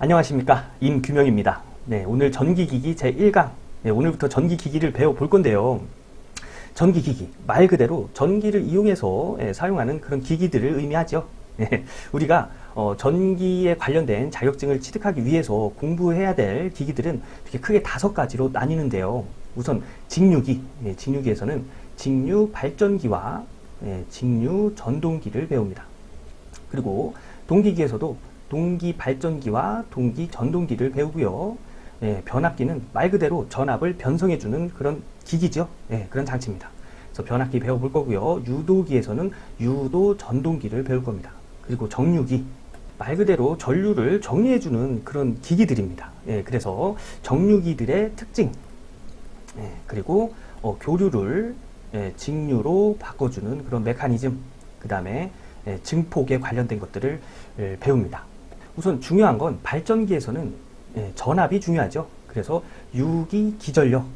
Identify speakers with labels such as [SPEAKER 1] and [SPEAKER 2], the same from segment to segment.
[SPEAKER 1] 안녕하십니까, 임규명입니다. 네, 오늘 전기기기 제1강, 오늘부터 전기기기를 배워볼 건데요. 전기기기, 말 그대로 전기를 이용해서 사용하는 그런 기기들을 의미하죠. 우리가 전기에 관련된 자격증을 취득하기 위해서 공부해야 될 기기들은 이렇게 크게 5가지로 나뉘는데요. 우선 직류기, 직류기에서는 직류 발전기와 직류 전동기를 배웁니다. 그리고 동기기에서도 동기 발전기와 동기 전동기를 배우고요. 변압기는 말 그대로 전압을 변성해주는 그런 기기죠. 그런 장치입니다. 그래서 변압기 배워볼 거고요. 유도기에서는 유도 전동기를 배울 겁니다. 그리고 정류기, 말 그대로 전류를 정리해주는 그런 기기들입니다. 그래서 정류기들의 특징, 그리고 교류를 직류로 바꿔주는 그런 메커니즘, 그 다음에 증폭에 관련된 것들을 배웁니다. 우선 중요한 건 발전기에서는 전압이 중요하죠. 그래서 유기 기전력,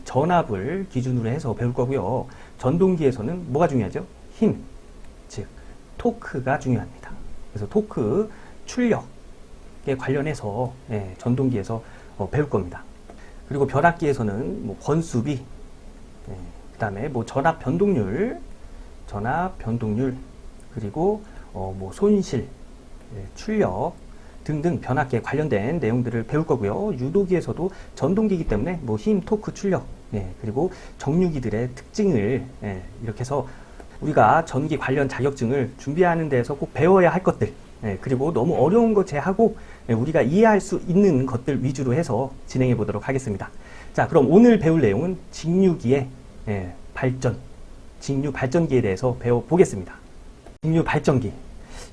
[SPEAKER 1] 전압을 기준으로 해서 배울 거고요. 전동기에서는 뭐가 중요하죠? 힘, 즉 토크가 중요합니다. 그래서 토크, 출력에 관련해서 전동기에서 배울 겁니다. 그리고 변압기에서는 뭐 권수비, 그 다음에 뭐 전압 변동률, 그리고 뭐 손실, 출력 등등 변압기에 관련된 내용들을 배울 거고요. 유도기에서도 전동기이기 때문에 뭐 힘, 토크, 출력, 그리고 정류기들의 특징을 이렇게 해서 우리가 전기 관련 자격증을 준비하는 데서 꼭 배워야 할 것들, 그리고 너무 어려운 거 제하고 우리가 이해할 수 있는 것들 위주로 해서 진행해 보도록 하겠습니다. 자, 그럼 오늘 배울 내용은 직류기의 발전, 직류 발전기에 대해서 배워보겠습니다. 직류 발전기.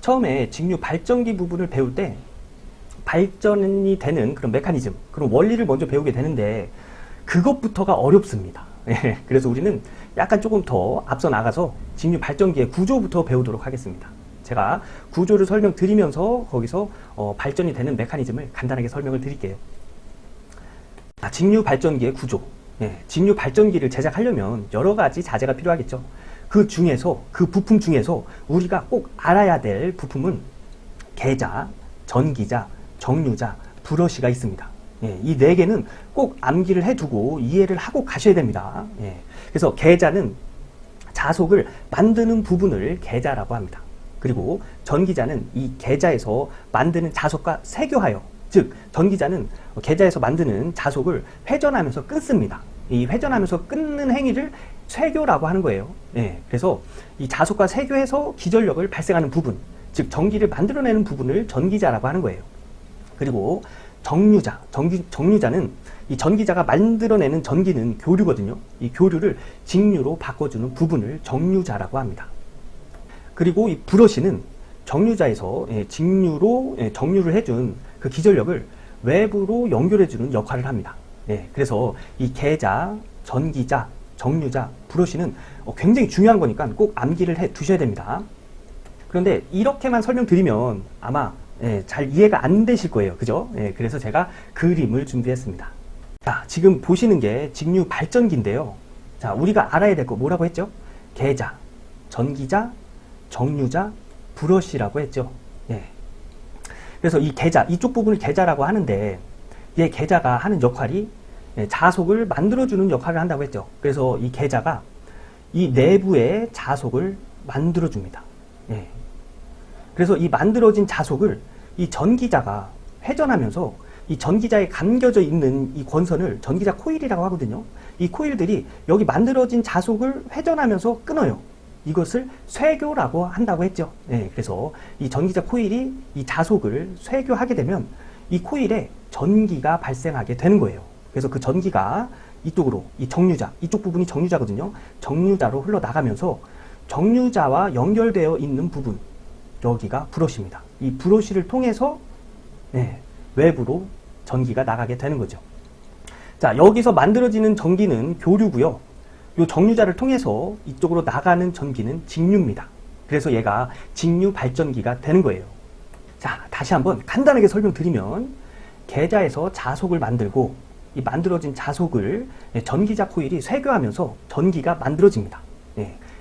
[SPEAKER 1] 처음에 직류 발전기 부분을 배울 때 발전이 되는 그런 메커니즘, 그런 원리를 먼저 배우게 되는데 그것부터가 어렵습니다. 그래서 우리는 약간 조금 더 앞서 나가서 직류 발전기의 구조부터 배우도록 하겠습니다. 제가 구조를 설명드리면서 거기서 발전이 되는 메커니즘을 간단하게 설명을 드릴게요. 직류 발전기의 구조. 직류 발전기를 제작하려면 여러 가지 자재가 필요하겠죠. 그 중에서, 그 부품 중에서 우리가 꼭 알아야 될 부품은 계자, 전기자, 정류자, 브러시가 있습니다. 이 4개는 꼭 암기를 해두고 이해를 하고 가셔야 됩니다. 그래서 계자는 자속을 만드는 부분을 계자라고 합니다. 그리고 전기자는 이 계자에서 만드는 자속과 세교하여, 즉 전기자는 계자에서 만드는 자속을 회전하면서 끊습니다. 이 회전하면서 끊는 행위를 쇄교라고 하는 거예요. 그래서 이 자속과 세교해서 기전력을 발생하는 부분, 즉 전기를 만들어내는 부분을 전기자라고 하는 거예요. 그리고 정류자, 정류자는 이 전기자가 만들어내는 전기는 교류거든요. 이 교류를 직류로 바꿔주는 부분을 정류자라고 합니다. 그리고 이 브러시는 정류자에서 직류로 정류를 해준 그 기전력을 외부로 연결해주는 역할을 합니다. 그래서 이 계자, 전기자, 정류자, 브러시는 굉장히 중요한 거니까 꼭 암기를 해 두셔야 됩니다. 그런데 이렇게만 설명드리면 아마 잘 이해가 안 되실 거예요. 그죠? 그래서 제가 그림을 준비했습니다. 자, 지금 보시는 게 직류 발전기인데요. 자, 우리가 알아야 될 거 뭐라고 했죠? 계자, 전기자, 정류자, 브러시라고 했죠. 그래서 이 계자, 이쪽 부분을 계자라고 하는데 이 계자가 하는 역할이 자속을 만들어주는 역할을 한다고 했죠. 그래서 이 계자가 이 내부의 자속을 만들어줍니다. 그래서 이 만들어진 자속을 이 전기자가 회전하면서 이 전기자에 감겨져 있는 이 권선을 전기자 코일이라고 하거든요. 이 코일들이 여기 만들어진 자속을 회전하면서 끊어요. 이것을 쇄교라고 한다고 했죠. 그래서 이 전기자 코일이 이 자속을 쇄교하게 되면 이 코일에 전기가 발생하게 되는 거예요. 그래서 그 전기가 이쪽으로, 이 정류자, 이쪽 부분이 정류자거든요. 정류자로 흘러나가면서 정류자와 연결되어 있는 부분, 여기가 브러시입니다. 이 브러시를 통해서 외부로 전기가 나가게 되는 거죠. 자, 여기서 만들어지는 전기는 교류고요. 이 정류자를 통해서 이쪽으로 나가는 전기는 직류입니다. 그래서 얘가 직류 발전기가 되는 거예요. 자, 다시 한번 간단하게 설명드리면 계자에서 자속을 만들고 이 만들어진 자속을 전기자 코일이 쇄교하면서 전기가 만들어집니다.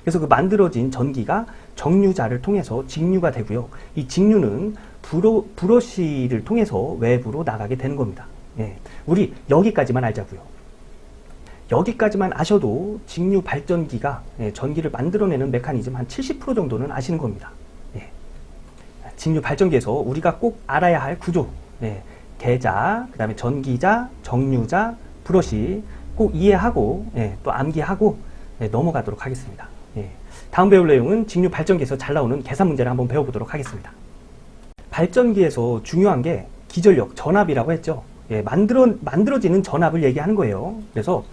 [SPEAKER 1] 그래서 그 만들어진 전기가 정류자를 통해서 직류가 되고요. 이 직류는 브러쉬를 통해서 외부로 나가게 되는 겁니다. 예, 우리 여기까지만 알자고요. 여기까지만 아셔도 직류 발전기가 전기를 만들어내는 메커니즘 한 70% 정도는 아시는 겁니다. 예. 직류 발전기에서 우리가 꼭 알아야 할 구조, 계자, 그 다음에 전기자, 정류자, 브러쉬 꼭 이해하고 또 암기하고 넘어가도록 하겠습니다. 다음 배울 내용은 직류 발전기에서 잘 나오는 계산 문제를 한번 배워보도록 하겠습니다. 발전기에서 중요한 게 기전력, 전압이라고 했죠. 만들어지는 전압을 얘기하는 거예요. 그래서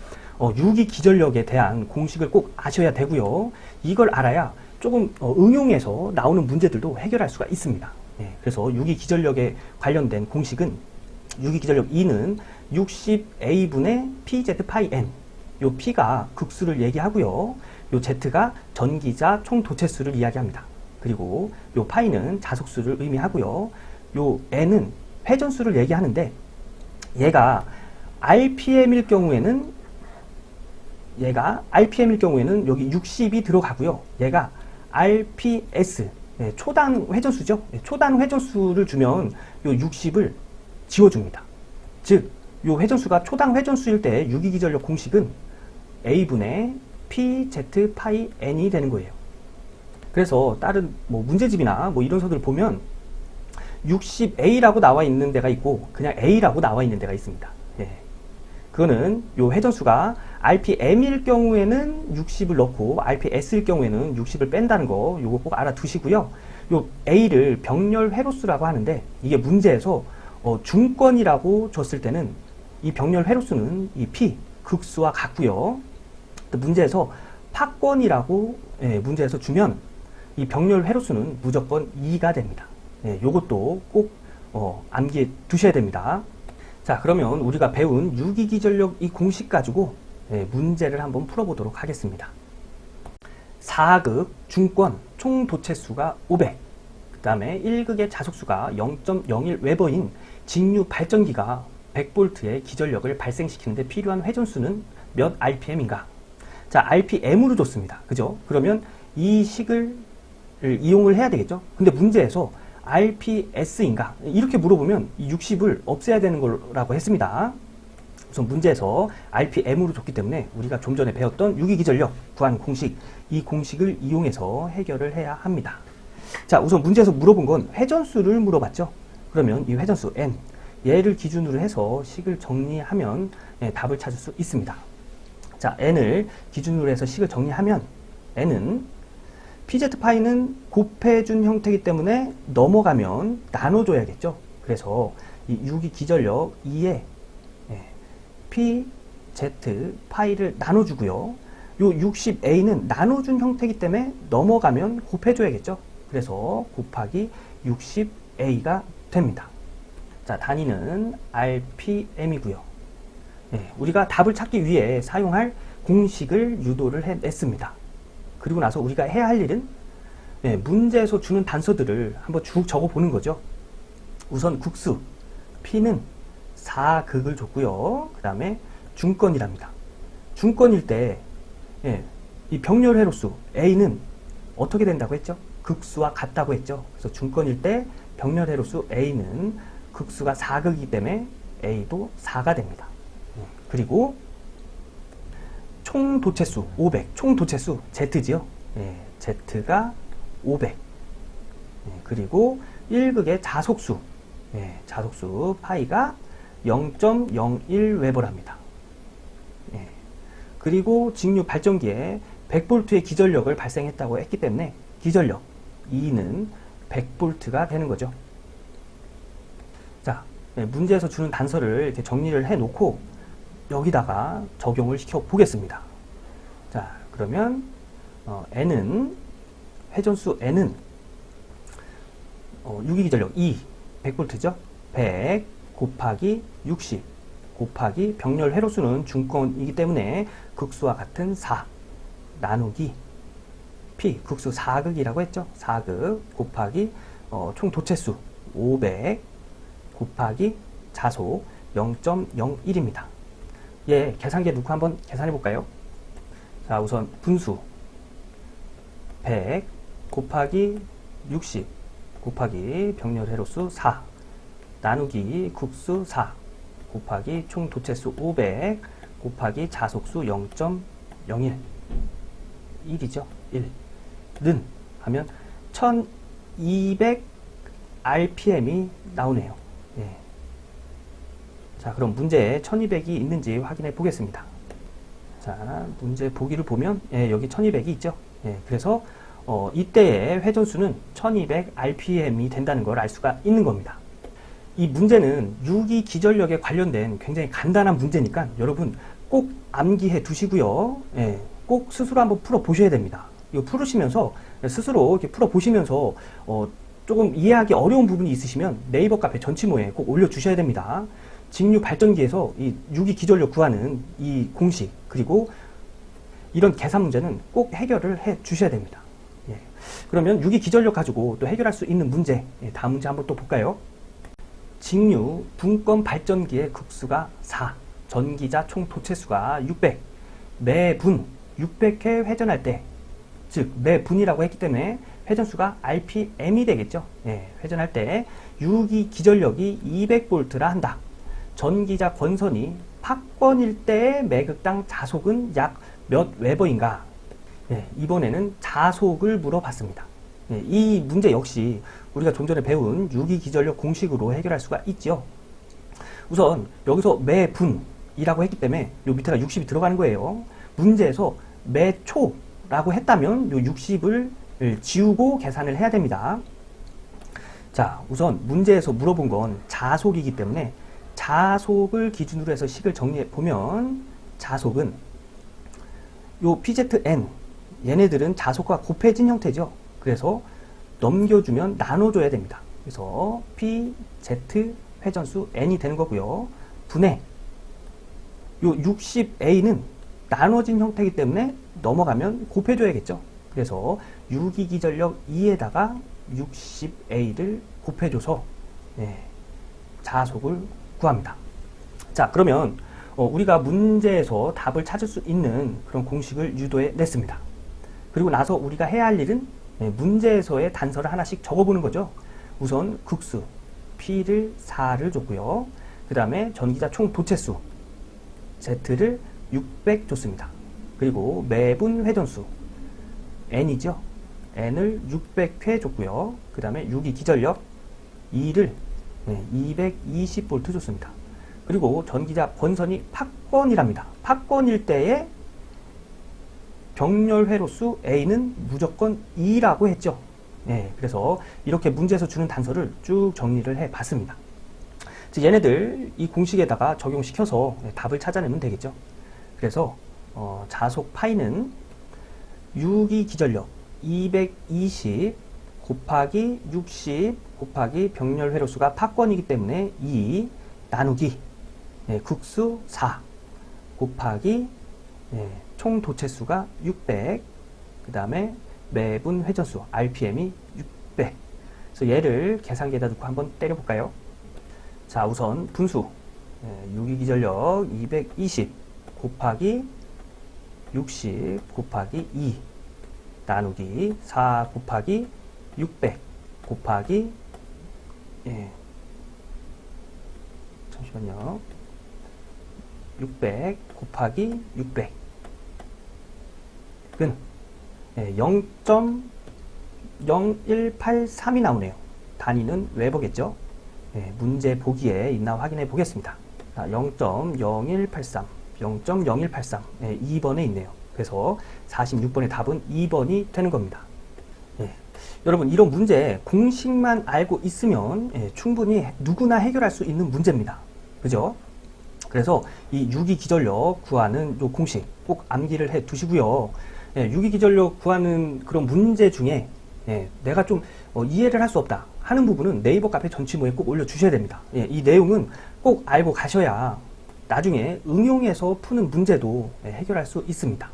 [SPEAKER 1] 유기 기전력에 대한 공식을 꼭 아셔야 되고요. 이걸 알아야 조금 응용해서 나오는 문제들도 해결할 수가 있습니다. 그래서 유기 기전력에 관련된 공식은 유기 기전력 E는 60A분의 PZ 파이 N. 요 P가 극수를 얘기하고요. 요 Z가 전기자 총 도체수를 이야기합니다. 그리고 요 파이는 자속수를 의미하고요. 요 N은 회전수를 얘기하는데 얘가 RPM일 경우에는 여기 60이 들어가고요. 얘가 RPS, 초당 회전수죠. 초당 회전수를 주면 요 60을 지워줍니다. 즉, 요 회전수가 초당 회전수일 때 유기기전력 공식은 A분의 PZ 파이 N이 되는 거예요. 그래서 다른 문제집이나 이런 서들 보면 60A라고 나와 있는 데가 있고 그냥 A라고 나와 있는 데가 있습니다. 그거는 요 회전수가 RPM일 경우에는 60을 넣고 RPS일 경우에는 60을 뺀다는 거 요거 꼭 알아두시고요. 요 A를 병렬 회로수라고 하는데 이게 문제에서 중권이라고 줬을 때는 이 병렬 회로수는 이 P 극수와 같고요. 또 문제에서 파권이라고 문제에서 주면 이 병렬 회로수는 무조건 2가 됩니다. 요것도 꼭 암기해 두셔야 됩니다. 자, 그러면 우리가 배운 유기기전력 이 공식 가지고 문제를 한번 풀어보도록 하겠습니다. 4극 중권 총 도체수가 500, 그 다음에 1극의 자속수가 0.01 웨버인 직류 발전기가 100V의 기전력을 발생시키는데 필요한 회전수는 몇 RPM인가? 자, RPM으로 줬습니다. 그죠? 그러면 이 식을 이용을 해야 되겠죠? 근데 문제에서 RPS인가? 이렇게 물어보면 이 60을 없애야 되는 거라고 했습니다. 우선 문제에서 RPM으로 줬기 때문에 우리가 좀 전에 배웠던 유기기전력 구한 공식, 이 공식을 이용해서 해결을 해야 합니다. 자, 우선 문제에서 물어본 건 회전수를 물어봤죠. 그러면 이 회전수 N, 얘를 기준으로 해서 식을 정리하면 답을 찾을 수 있습니다. 자, N을 기준으로 해서 식을 정리하면 N은 PZ파이는 곱해준 형태이기 때문에 넘어가면 나눠줘야겠죠. 그래서 이 유기기전력 2에 PZ파이를 나눠주고요. 요 60A는 나눠준 형태이기 때문에 넘어가면 곱해줘야겠죠. 그래서 곱하기 60A가 됩니다. 자, 단위는 RPM이고요. 우리가 답을 찾기 위해 사용할 공식을 유도를 해냈습니다. 그리고 나서 우리가 해야 할 일은 문제에서 주는 단서들을 한번 쭉 적어보는 거죠. 우선 국수 P는 4극을 줬고요. 그 다음에 중권이랍니다. 중권일 때 이 병렬 회로수 A는 어떻게 된다고 했죠? 극수와 같다고 했죠. 그래서 중권일 때 병렬 회로수 A는 극수가 4극이기 때문에 A도 4가 됩니다. 그리고 총 도체수 500, 총 도체수 Z지요. Z가 500. 그리고 1극의 자속수, 자속수 파이가 0.01 웨버랍니다. 그리고 직류 발전기에 100V의 기전력을 발생했다고 했기 때문에 기전력 E는 100V가 되는 거죠. 자, 문제에서 주는 단서를 이렇게 정리를 해 놓고 여기다가 적용을 시켜 보겠습니다. 자, 그러면 N은 회전수 N은 유기기전력 E 100V죠. 100 곱하기 60 곱하기 병렬 회로수는 중권이기 때문에 극수와 같은 4 나누기 P 극수 4극이라고 했죠. 4극 곱하기 총 도체수 500 곱하기 자속 0.01입니다. 계산기에 넣고 한번 계산해 볼까요? 자, 우선 분수 100 곱하기 60 곱하기 병렬 회로수 4 나누기 국수 4 곱하기 총 도체수 500 곱하기 자속수 0.01 1이죠. 1는 하면 1200 RPM이 나오네요. 예. 자, 그럼 문제에 1200이 있는지 확인해 보겠습니다. 자, 문제 보기를 보면 여기 1200이 있죠. 그래서 이때의 회전수는 1200 RPM이 된다는 걸 알 수가 있는 겁니다. 이 문제는 유기 기전력에 관련된 굉장히 간단한 문제니까 여러분 꼭 암기해 두시고요. 꼭 스스로 한번 풀어 보셔야 됩니다. 이거 풀으시면서 스스로 이렇게 풀어 보시면서 조금 이해하기 어려운 부분이 있으시면 네이버 카페 전치모에 꼭 올려 주셔야 됩니다. 직류 발전기에서 이 유기 기전력 구하는 이 공식 그리고 이런 계산 문제는 꼭 해결을 해 주셔야 됩니다. 그러면 유기 기전력 가지고 또 해결할 수 있는 문제, 다음 문제 한번 또 볼까요? 직류 분권 발전기의 극수가 4, 전기자 총 도체수가 600, 매분 600회 회전할 때, 즉 매분이라고 했기 때문에 회전수가 RPM이 되겠죠. 회전할 때 유기 기전력이 200V라 한다. 전기자 권선이 팍권일 때의 매극당 자속은 약 몇 웨버인가? 이번에는 자속을 물어봤습니다. 이 문제 역시 우리가 좀 전에 배운 유기 기전력 공식으로 해결할 수가 있죠. 우선 여기서 매분이라고 했기 때문에 요 밑에가 60이 들어가는 거예요. 문제에서 매초라고 했다면 요 60을 지우고 계산을 해야 됩니다. 자, 우선 문제에서 물어본 건 자속이기 때문에 자속을 기준으로 해서 식을 정리해 보면 자속은 요 PZN 얘네들은 자속과 곱해진 형태죠. 그래서 넘겨주면 나눠줘야 됩니다. 그래서 PZ 회전수 N이 되는 거고요. 분의 요 60A는 나눠진 형태이기 때문에 넘어가면 곱해줘야겠죠. 그래서 유기기전력 2에다가 60A를 곱해줘서 자속을 구합니다. 자, 그러면 우리가 문제에서 답을 찾을 수 있는 그런 공식을 유도해 냈습니다. 그리고 나서 우리가 해야 할 일은 문제에서의 단서를 하나씩 적어보는 거죠. 우선 극수 P를 4를 줬고요. 그 다음에 전기자 총 도체수 Z를 600 줬습니다. 그리고 매분 회전수 N이죠. N을 600회 줬고요. 그 다음에 유기 기전력 2를 220V 줬습니다. 그리고 전기자 권선이 팍권이랍니다. 팍권일 때의 병렬 회로수 A는 무조건 2라고 했죠. 그래서 이렇게 문제에서 주는 단서를 쭉 정리를 해 봤습니다. 얘네들 이 공식에다가 적용시켜서 답을 찾아내면 되겠죠. 그래서 자속 파이는 유기 기전력 220 곱하기 60 곱하기 병렬 회로수가 팍권이기 때문에 2 나누기 극수 4 곱하기 총 도체수가 600 그 다음에 매분 회전수 RPM이 600. 그래서 얘를 계산기에다 놓고 한번 때려볼까요? 자, 우선 분수 유기기전력 220 곱하기 60 곱하기 2 나누기 4 곱하기 600 곱하기 잠시만요. 600 곱하기 600 은 0.0183이 나오네요. 단위는 웨버겠죠. 문제 보기에 있나 확인해 보겠습니다. 0.0183 0.0183 2번에 있네요. 그래서 46번의 답은 2번이 되는 겁니다. 여러분, 이런 문제 공식만 알고 있으면 충분히 누구나 해결할 수 있는 문제입니다. 그죠? 그래서 이 유기기전력 구하는 요 공식 꼭 암기를 해 두시고요. 유기기전력 구하는 그런 문제 중에 내가 좀 이해를 할 수 없다 하는 부분은 네이버 카페 전치모에 꼭 올려주셔야 됩니다. 이 내용은 꼭 알고 가셔야 나중에 응용해서 푸는 문제도 해결할 수 있습니다.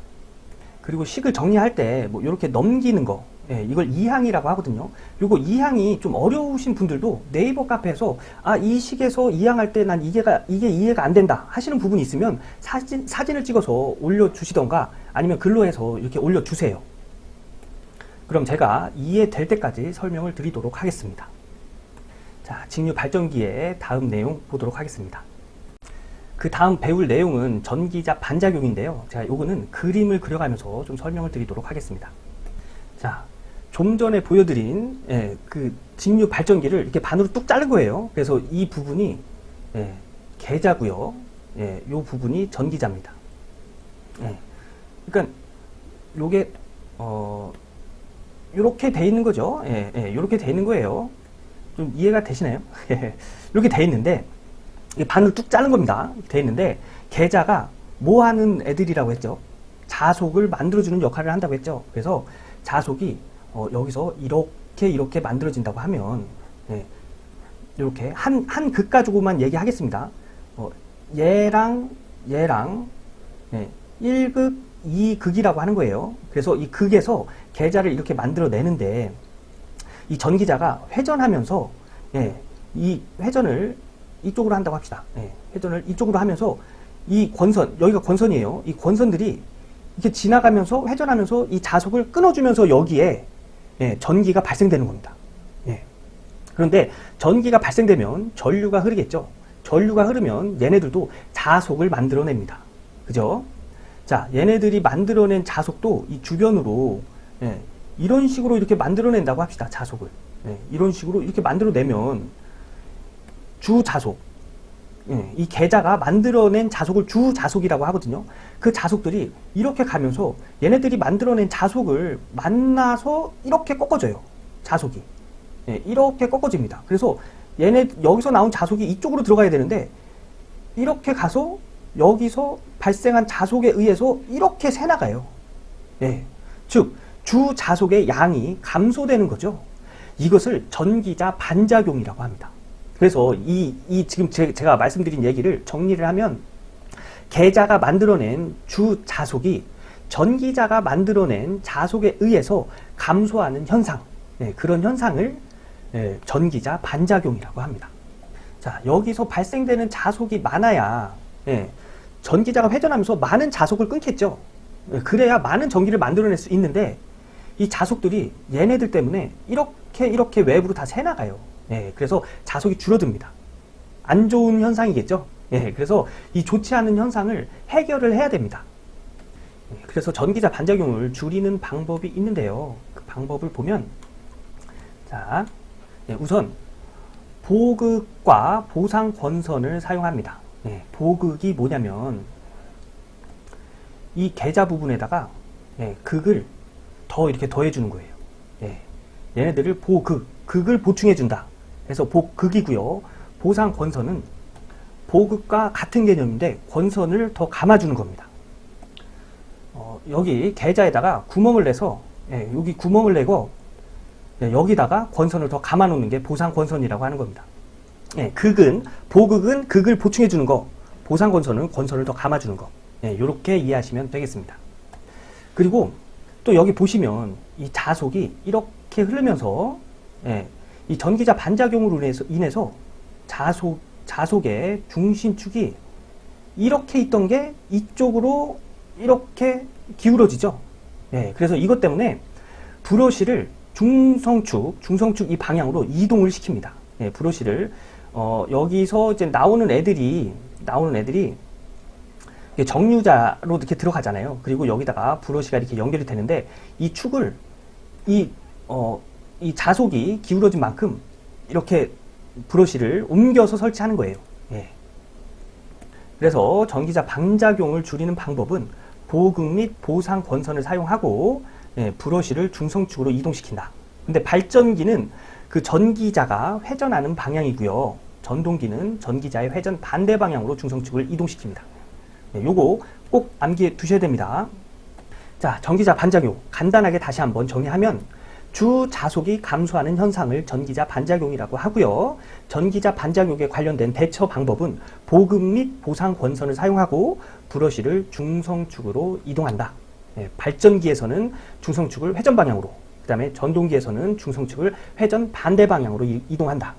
[SPEAKER 1] 그리고 식을 정리할 때 뭐 이렇게 넘기는 거, 이걸 이항이라고 하거든요. 요거 이항이 좀 어려우신 분들도 네이버 카페에서 이 식에서 이항할 때 난 이게 이해가 안 된다 하시는 부분이 있으면 사진을 찍어서 올려주시던가 아니면 글로 해서 이렇게 올려주세요. 그럼 제가 이해될 때까지 설명을 드리도록 하겠습니다. 자, 직류 발전기의 다음 내용 보도록 하겠습니다. 그 다음 배울 내용은 전기자 반작용인데요. 제가 요거는 그림을 그려가면서 좀 설명을 드리도록 하겠습니다. 자, 좀 전에 보여드린 그 직류 발전기를 이렇게 반으로 뚝 자른 거예요. 그래서 이 부분이 계자고요. 요 부분이 전기자입니다. 그러니까 요게 요렇게 돼 있는 거죠. 요렇게 돼 있는 거예요. 좀 이해가 되시나요? 이렇게 돼 있는데 반을 뚝 자른 겁니다. 돼 있는데 계자가 뭐 하는 애들이라고 했죠? 자속을 만들어주는 역할을 한다고 했죠. 그래서 자속이 여기서 이렇게 만들어진다고 하면 이렇게 한 극 가지고만 얘기하겠습니다. 얘랑 1극, 2극이라고 하는 거예요. 그래서 이 극에서 계자를 이렇게 만들어내는데 이 전기자가 회전하면서 이 회전을 이쪽으로 한다고 합시다. 회전을 이쪽으로 하면서 이 권선, 여기가 권선이에요. 이 권선들이 이렇게 지나가면서 회전하면서 이 자속을 끊어주면서 여기에 전기가 발생되는 겁니다. 그런데 전기가 발생되면 전류가 흐르겠죠. 전류가 흐르면 얘네들도 자속을 만들어냅니다. 그죠? 자, 얘네들이 만들어낸 자속도 이 주변으로 이런 식으로 이렇게 만들어낸다고 합시다. 자속을. 이런 식으로 이렇게 만들어내면 주자속, 이 계자가 만들어낸 자속을 주자속이라고 하거든요. 그 자속들이 이렇게 가면서 얘네들이 만들어낸 자속을 만나서 이렇게 꺾어져요. 자속이. 이렇게 꺾어집니다. 그래서 여기서 나온 자속이 이쪽으로 들어가야 되는데 이렇게 가서 여기서 발생한 자속에 의해서 이렇게 새나가요. 즉 주자속의 양이 감소되는 거죠. 이것을 전기자 반작용이라고 합니다. 그래서 지금 제가 말씀드린 얘기를 정리를 하면 계자가 만들어낸 주자속이 전기자가 만들어낸 자속에 의해서 감소하는 현상, 그런 현상을 전기자 반작용이라고 합니다. 자, 여기서 발생되는 자속이 많아야 전기자가 회전하면서 많은 자속을 끊겠죠. 그래야 많은 전기를 만들어낼 수 있는데 이 자속들이 얘네들 때문에 이렇게 외부로 다 새나가요. 그래서 자속이 줄어듭니다. 안 좋은 현상이겠죠. 그래서 이 좋지 않은 현상을 해결을 해야 됩니다. 그래서 전기자 반작용을 줄이는 방법이 있는데요. 그 방법을 보면 자, 우선 보극과 보상권선을 사용합니다. 보극이 뭐냐면 이 계자 부분에다가 극을 더 이렇게 더해주는 거예요. 얘네들을 극을 보충해준다. 그래서 극이고요. 보상권선은 보극과 같은 개념인데 권선을 더 감아주는 겁니다. 여기 계자에다가 구멍을 내서 여기 구멍을 내고 여기다가 권선을 더 감아놓는 게 보상권선이라고 하는 겁니다. 보극은 극을 보충해주는 거, 보상권선은 권선을 더 감아주는 거. 이렇게 이해하시면 되겠습니다. 그리고 또 여기 보시면 이 자속이 이렇게 흐르면서 이 전기자 반작용으로 인해서 자속의 중심축이 이렇게 있던 게 이쪽으로 이렇게 기울어지죠. 그래서 이것 때문에 브러쉬를 중성축 이 방향으로 이동을 시킵니다. 브러쉬를 여기서 이제 나오는 애들이 정류자로 이렇게 들어가잖아요. 그리고 여기다가 브러쉬가 이렇게 연결이 되는데 이 축을 이 자속이 기울어진 만큼 이렇게 브러쉬를 옮겨서 설치하는 거예요. 그래서 전기자 반작용을 줄이는 방법은 보극 및 보상 권선을 사용하고 브러쉬를 중성축으로 이동시킨다. 근데 발전기는 그 전기자가 회전하는 방향이고요. 전동기는 전기자의 회전 반대 방향으로 중성축을 이동시킵니다. 요거 꼭 암기해 두셔야 됩니다. 자, 전기자 반작용 간단하게 다시 한번 정리하면 주자속이 감소하는 현상을 전기자 반작용이라고 하고요. 전기자 반작용에 관련된 대처 방법은 보극 및 보상 권선을 사용하고 브러쉬를 중성축으로 이동한다. 발전기에서는 중성축을 회전 방향으로, 그 다음에 전동기에서는 중성축을 회전 반대 방향으로 이동한다.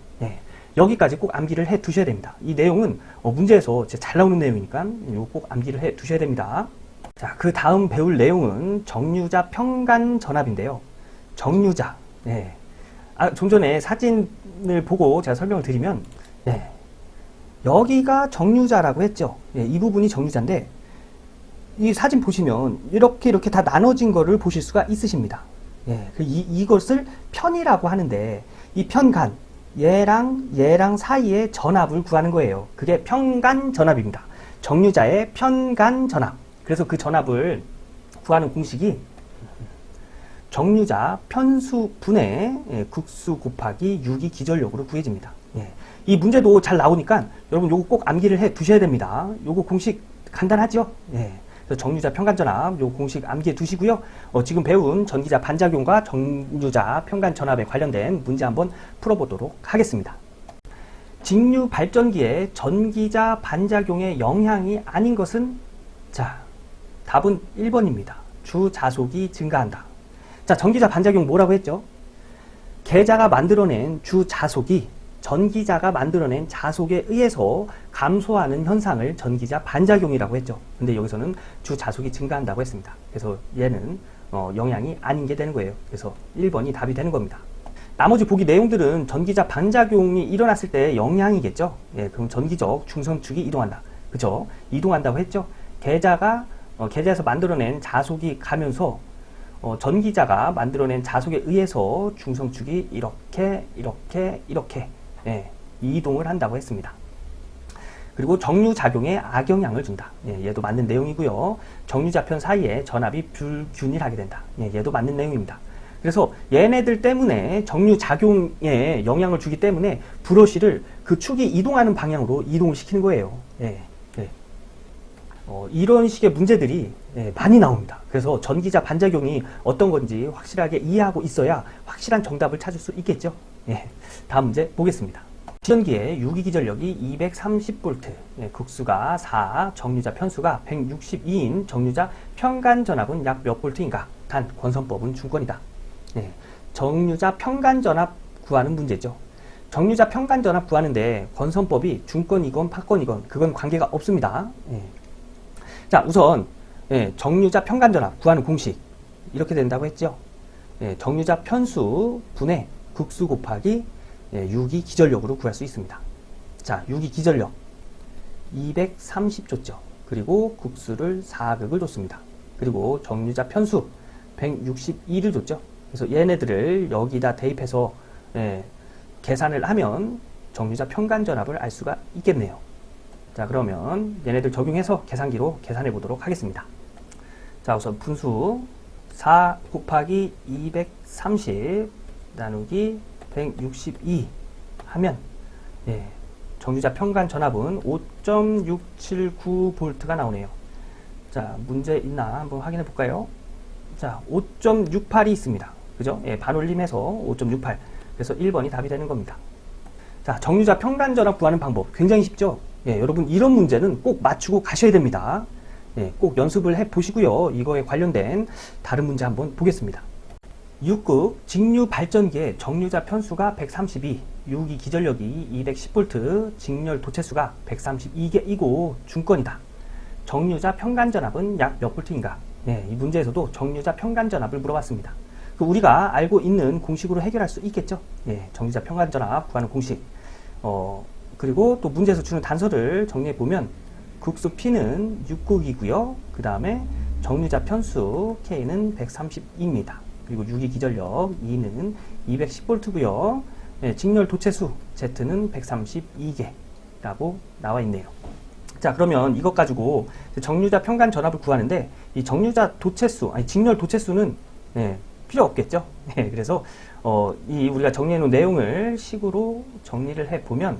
[SPEAKER 1] 여기까지 꼭 암기를 해 두셔야 됩니다. 이 내용은 문제에서 잘 나오는 내용이니까 이거 꼭 암기를 해 두셔야 됩니다. 자, 그 다음 배울 내용은 정류자 평간 전압인데요. 정유자. 예. 좀 전에 사진을 보고 제가 설명을 드리면, 예. 여기가 정유자라고 했죠. 예, 이 부분이 정유자인데, 이 사진 보시면 이렇게 다 나눠진 거를 보실 수가 있으십니다. 예, 이것을 편이라고 하는데, 이 편간, 얘랑 사이의 전압을 구하는 거예요. 그게 편간 전압입니다. 정유자의 편간 전압. 그래서 그 전압을 구하는 공식이 정유자 편수 분의 국수 곱하기 6이 기절력으로 구해집니다. 예. 이 문제도 잘 나오니까 여러분 요거 꼭 암기를 해 두셔야 됩니다. 요거 공식 간단하죠? 예. 그래서 정유자 편간전압 요 공식 암기해 두시고요. 지금 배운 전기자 반작용과 정유자 편간전압에 관련된 문제 한번 풀어보도록 하겠습니다. 직류 발전기의 전기자 반작용의 영향이 아닌 것은, 자, 답은 1번입니다. 주 자속이 증가한다. 자, 전기자 반작용 뭐라고 했죠? 계자가 만들어낸 주 자속이 전기자가 만들어낸 자속에 의해서 감소하는 현상을 전기자 반작용이라고 했죠. 근데 여기서는 주 자속이 증가한다고 했습니다. 그래서 얘는 영향이 아닌 게 되는 거예요. 그래서 1번이 답이 되는 겁니다. 나머지 보기 내용들은 전기자 반작용이 일어났을 때 영향이겠죠. 예, 그럼 전기적 중성축이 이동한다. 그죠? 이동한다고 했죠. 계자에서 만들어낸 자속이 가면서 전기자가 만들어낸 자속에 의해서 중성축이 이렇게 예, 이동을 한다고 했습니다. 그리고 정류작용에 악영향을 준다. 예, 얘도 맞는 내용이고요. 정류자편 사이에 전압이 불균일하게 된다. 예, 얘도 맞는 내용입니다. 그래서 얘네들 때문에 정류작용에 영향을 주기 때문에 브러쉬를 그 축이 이동하는 방향으로 이동을 시키는 거예요. 예, 예. 이런 식의 문제들이 많이 나옵니다. 그래서 전기자 반작용이 어떤 건지 확실하게 이해하고 있어야 확실한 정답을 찾을 수 있겠죠. 예, 다음 문제 보겠습니다. 시전기의 유기기전력이 230V, 국수가 4, 정유자 편수가 162인 정유자 편간전압은 약 몇 볼트인가? 단, 권선법은 중권이다. 예, 정유자 편간전압 구하는 문제죠. 정유자 편간전압 구하는데 권선법이 중권이건 파권이건 그건 관계가 없습니다. 예. 자, 우선 정유자 편간전압 구하는 공식 이렇게 된다고 했죠. 정유자 편수 분의 국수 곱하기 6이 기전력으로 구할 수 있습니다. 자, 6이 기전력 230 줬죠. 그리고 국수를 4극을 줬습니다. 그리고 정유자 편수 162를 줬죠. 그래서 얘네들을 여기다 대입해서 계산을 하면 정유자 편간전압을 알 수가 있겠네요. 자, 그러면 얘네들 적용해서 계산기로 계산해 보도록 하겠습니다. 자, 우선 분수 4 곱하기 230 나누기 162 하면 정유자 편간 전압은 5.679V가 나오네요. 자, 문제 있나 한번 확인해 볼까요? 자, 5.68이 있습니다. 그죠? 반올림해서 5.68. 그래서 1번이 답이 되는 겁니다. 자, 정유자 편간 전압 구하는 방법 굉장히 쉽죠? 여러분 이런 문제는 꼭 맞추고 가셔야 됩니다. 꼭 연습을 해 보시고요. 이거에 관련된 다른 문제 한번 보겠습니다. 6급 직류 발전기의 정유자 편수가 132, 유기 기전력이 210V, 직렬 도체수가 132개이고 중권이다. 정유자 편간전압은 약 몇 볼트인가? 이 문제에서도 정유자 편간전압을 물어봤습니다. 우리가 알고 있는 공식으로 해결할 수 있겠죠? 정유자 편간전압 구하는 공식. 그리고 또 문제에서 주는 단서를 정리해 보면 국수 P는 6극이고요. 그 다음에 정유자 편수 K는 132입니다. 그리고 유기 기전력 E는 210V고요. 직렬 도체수 Z는 132개라고 나와 있네요. 자, 그러면 이것 가지고 정유자 편간 전압을 구하는데 이 정유자 도체수, 직렬 도체수는 필요 없겠죠. 그래서 우리가 정리해 놓은 내용을 식으로 정리를 해 보면,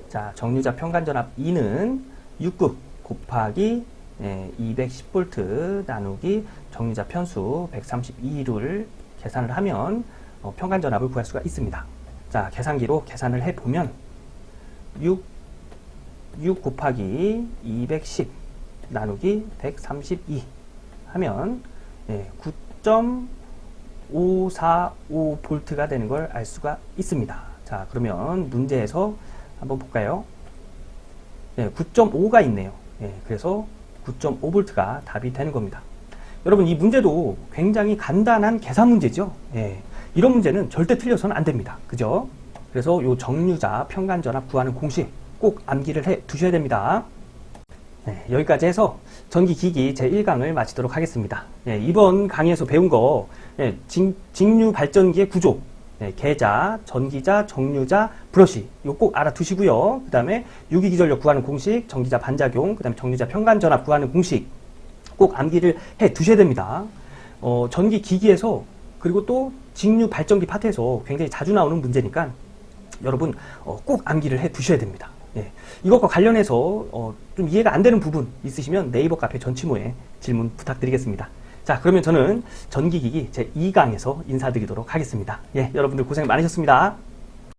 [SPEAKER 1] 자, 정유자 편간 전압 E는 6극 곱하기 210V 나누기 정유자 편수 132를 계산을 하면 편간 전압을 구할 수가 있습니다. 자, 계산기로 계산을 해 보면 6 곱하기 210 나누기 132 하면 9.545V가 되는 걸 알 수가 있습니다. 자, 그러면 문제에서 한번 볼까요? 9.5가 있네요. 그래서 9.5V가 답이 되는 겁니다. 여러분 이 문제도 굉장히 간단한 계산 문제죠. 예, 이런 문제는 절대 틀려서는 안 됩니다. 그죠? 그래서 요 정류자 평간전압 구하는 공식 꼭 암기를 해 두셔야 됩니다. 네, 여기까지 해서 전기기기 제1강을 마치도록 하겠습니다. 예, 이번 강의에서 배운 거 직류 발전기의 구조, 계자, 전기자, 정류자, 브러쉬 이거 꼭 알아두시고요. 그 다음에 유기기전력 구하는 공식, 전기자 반작용, 그 다음에 정류자 평간전압 구하는 공식 꼭 암기를 해 두셔야 됩니다. 전기기기에서 그리고 또 직류 발전기 파트에서 굉장히 자주 나오는 문제니까 여러분 꼭 암기를 해 두셔야 됩니다. 예, 이것과 관련해서 좀 이해가 안 되는 부분 있으시면 네이버 카페 전치모에 질문 부탁드리겠습니다. 자, 그러면 저는 전기기기 제2강에서 인사드리도록 하겠습니다. 예, 여러분들 고생 많으셨습니다.